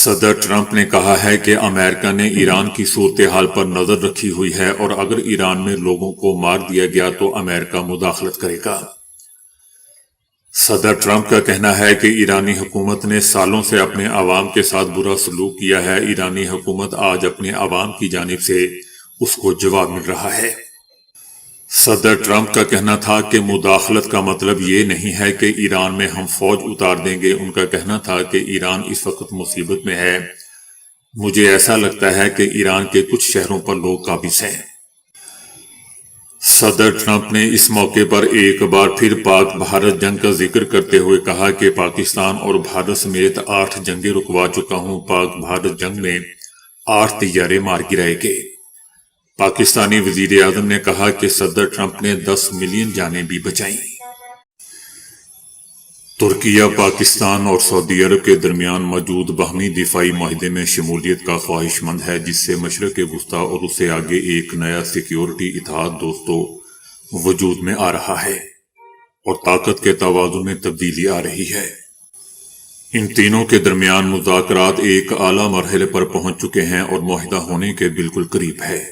صدر ٹرمپ نے کہا ہے کہ امریکہ نے ایران کی صورتحال پر نظر رکھی ہوئی ہے اور اگر ایران میں لوگوں کو مار دیا گیا تو امریکہ مداخلت کرے گا۔ صدر ٹرمپ کا کہنا ہے کہ ایرانی حکومت نے سالوں سے اپنے عوام کے ساتھ برا سلوک کیا ہے۔ ایرانی حکومت آج اپنے عوام کی جانب سے اس کو جواب مل رہا ہے۔ صدر ٹرمپ کا کہنا تھا کہ مداخلت کا مطلب یہ نہیں ہے کہ ایران میں ہم فوج اتار دیں گے۔ ان کا کہنا تھا کہ ایران اس وقت مصیبت میں ہے۔ مجھے ایسا لگتا ہے کہ ایران کے کچھ شہروں پر لوگ قابض ہیں۔ صدر ٹرمپ نے اس موقع پر ایک بار پھر پاک بھارت جنگ کا ذکر کرتے ہوئے کہا کہ پاکستان اور بھارت سمیت 8 جنگیں رکوا چکا ہوں۔ پاک بھارت جنگ میں 8 طیارے مار گرائے گئے۔ پاکستانی وزیر اعظم نے کہا کہ صدر ٹرمپ نے 10 ملین جانیں بھی بچائیں۔ ترکیہ پاکستان اور سعودی عرب کے درمیان موجود باہمی دفاعی معاہدے میں شمولیت کا خواہش مند ہے، جس سے مشرق وسطیٰ اور اس سے آگے ایک نیا سیکیورٹی اتحاد دوستو وجود میں آ رہا ہے اور طاقت کے توازن میں تبدیلی آ رہی ہے۔ ان تینوں کے درمیان مذاکرات ایک اعلیٰ مرحلے پر پہنچ چکے ہیں اور معاہدہ ہونے کے بالکل قریب ہے۔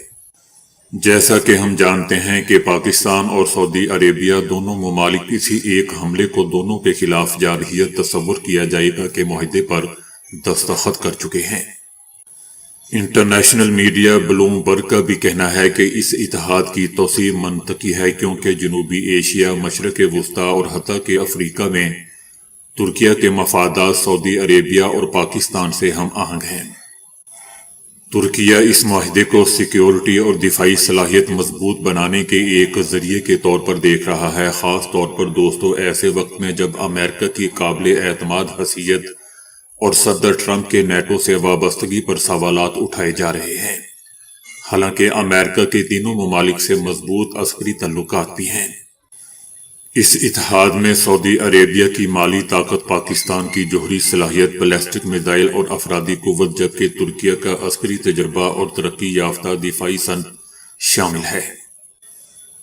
جیسا کہ ہم جانتے ہیں کہ پاکستان اور سعودی عربیہ دونوں ممالک کسی ایک حملے کو دونوں کے خلاف جارحیت تصور کیا جائے گا کے معاہدے پر دستخط کر چکے ہیں۔ انٹرنیشنل میڈیا بلومبرگ کا بھی کہنا ہے کہ اس اتحاد کی توسیع منطقی ہے کیونکہ جنوبی ایشیا، مشرق وسطیٰ اور حتیٰ کہ افریقہ میں ترکیہ کے مفادات سعودی عربیہ اور پاکستان سے ہم آہنگ ہیں۔ ترکیہ اس معاہدے کو سیکیورٹی اور دفاعی صلاحیت مضبوط بنانے کے ایک ذریعے کے طور پر دیکھ رہا ہے، خاص طور پر دوستو ایسے وقت میں جب امریکہ کی قابل اعتماد حیثیت اور صدر ٹرمپ کے نیٹو سے وابستگی پر سوالات اٹھائے جا رہے ہیں۔ حالانکہ امریکہ کے تینوں ممالک سے مضبوط عسکری تعلقات بھی ہیں۔ اس اتحاد میں سعودی عربیہ کی مالی طاقت، پاکستان کی جوہری صلاحیت، بیلسٹک میزائل اور افرادی قوت، جبکہ ترکیہ کا عسکری تجربہ اور ترقی یافتہ دفاعی صنعت شامل ہے۔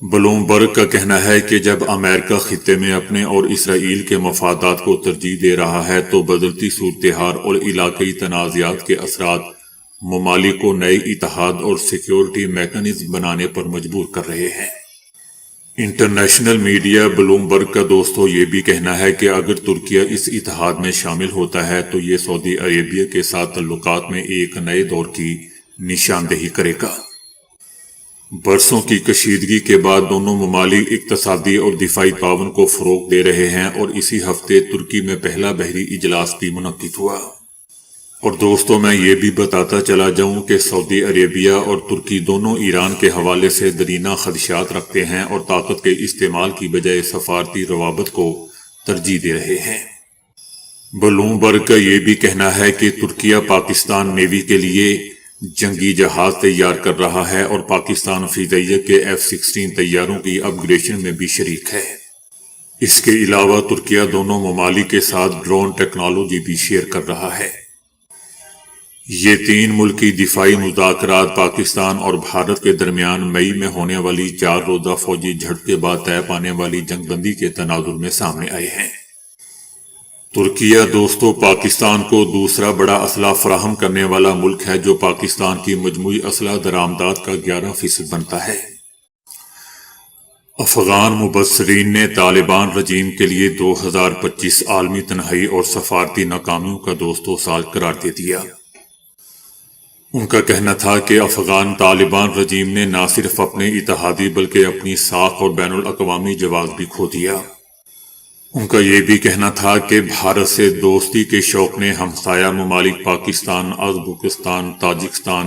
بلومبرگ کا کہنا ہے کہ جب امریکہ خطے میں اپنے اور اسرائیل کے مفادات کو ترجیح دے رہا ہے تو بدلتی صورتحال اور علاقائی تنازعات کے اثرات ممالک کو نئے اتحاد اور سیکیورٹی میکانزم بنانے پر مجبور کر رہے ہیں۔ انٹرنیشنل میڈیا بلومبرگ کا دوستو یہ بھی کہنا ہے کہ اگر ترکیہ اس اتحاد میں شامل ہوتا ہے تو یہ سعودی عربیہ کے ساتھ تعلقات میں ایک نئے دور کی نشاندہی کرے گا۔ برسوں کی کشیدگی کے بعد دونوں ممالک اقتصادی اور دفاعی تعاون کو فروغ دے رہے ہیں اور اسی ہفتے ترکی میں پہلا بحری اجلاس بھی منعقد ہوا۔ اور دوستو میں یہ بھی بتاتا چلا جاؤں کہ سعودی عربیہ اور ترکی دونوں ایران کے حوالے سے درینہ خدشات رکھتے ہیں اور طاقت کے استعمال کی بجائے سفارتی روابط کو ترجیح دے رہے ہیں۔ بلومبرگ کا یہ بھی کہنا ہے کہ ترکیہ پاکستان نیوی کے لیے جنگی جہاز تیار کر رہا ہے اور پاکستان فضائیہ کے F-16 طیاروں کی اپ گریڈیشن میں بھی شریک ہے۔ اس کے علاوہ ترکیہ دونوں ممالک کے ساتھ ڈرون ٹیکنالوجی بھی شیئر کر رہا ہے۔ یہ 3 ملکی دفاعی مذاکرات پاکستان اور بھارت کے درمیان مئی میں ہونے والی 4 روزہ فوجی جھڑپ کے بعد طے پانے والی جنگ بندی کے تناظر میں سامنے آئے ہیں۔ ترکیہ دوستو پاکستان کو دوسرا بڑا اسلحہ فراہم کرنے والا ملک ہے جو پاکستان کی مجموعی اسلحہ درآمدات کا 11% بنتا ہے۔ افغان مبصرین نے طالبان رجیم کے لیے 2025 عالمی تنہائی اور سفارتی ناکامیوں کا دوستو سال قرار دے دیا۔ ان کا کہنا تھا کہ افغان طالبان رجیم نے نہ صرف اپنے اتحادی بلکہ اپنی ساکھ اور بین الاقوامی جواز بھی کھو دیا۔ ان کا یہ بھی کہنا تھا کہ بھارت سے دوستی کے شوق نے ہمسایہ ممالک پاکستان، ازبکستان، تاجکستان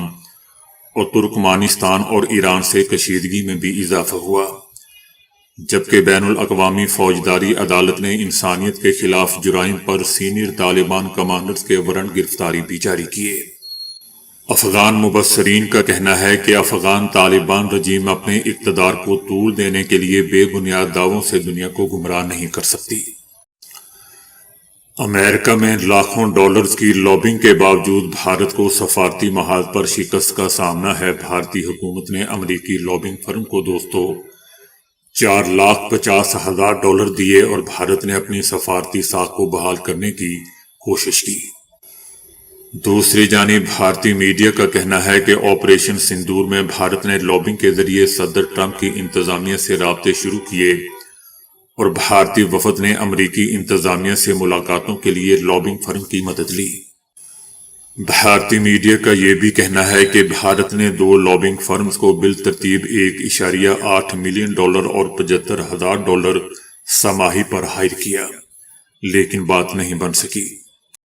اور ترکمانستان اور ایران سے کشیدگی میں بھی اضافہ ہوا، جبکہ بین الاقوامی فوجداری عدالت نے انسانیت کے خلاف جرائم پر سینئر طالبان کمانڈرز کے وارنٹ گرفتاری بھی جاری کیے۔ افغان مبصرین کا کہنا ہے کہ افغان طالبان رجیم اپنے اقتدار کو طول دینے کے لیے بے بنیاد دعووں سے دنیا کو گمراہ نہیں کر سکتی۔ امریکہ میں لاکھوں ڈالرز کی لابنگ کے باوجود بھارت کو سفارتی محاذ پر شکست کا سامنا ہے۔ بھارتی حکومت نے امریکی لابنگ فرم کو دوستو $4,50,000 دیے اور بھارت نے اپنی سفارتی ساکھ کو بحال کرنے کی کوشش کی۔ دوسری جانب بھارتی میڈیا کا کہنا ہے کہ آپریشن سندور میں بھارت نے لابنگ کے ذریعے صدر ٹرمپ کی انتظامیہ سے رابطے شروع کیے اور بھارتی وفد نے امریکی انتظامیہ سے ملاقاتوں کے لیے لابنگ فرم کی مدد لی۔ بھارتی میڈیا کا یہ بھی کہنا ہے کہ بھارت نے 2 لابنگ فرمز کو بالترتیب $1.8 ملین اور $75,000 سماہی پر ہائر کیا، لیکن بات نہیں بن سکی۔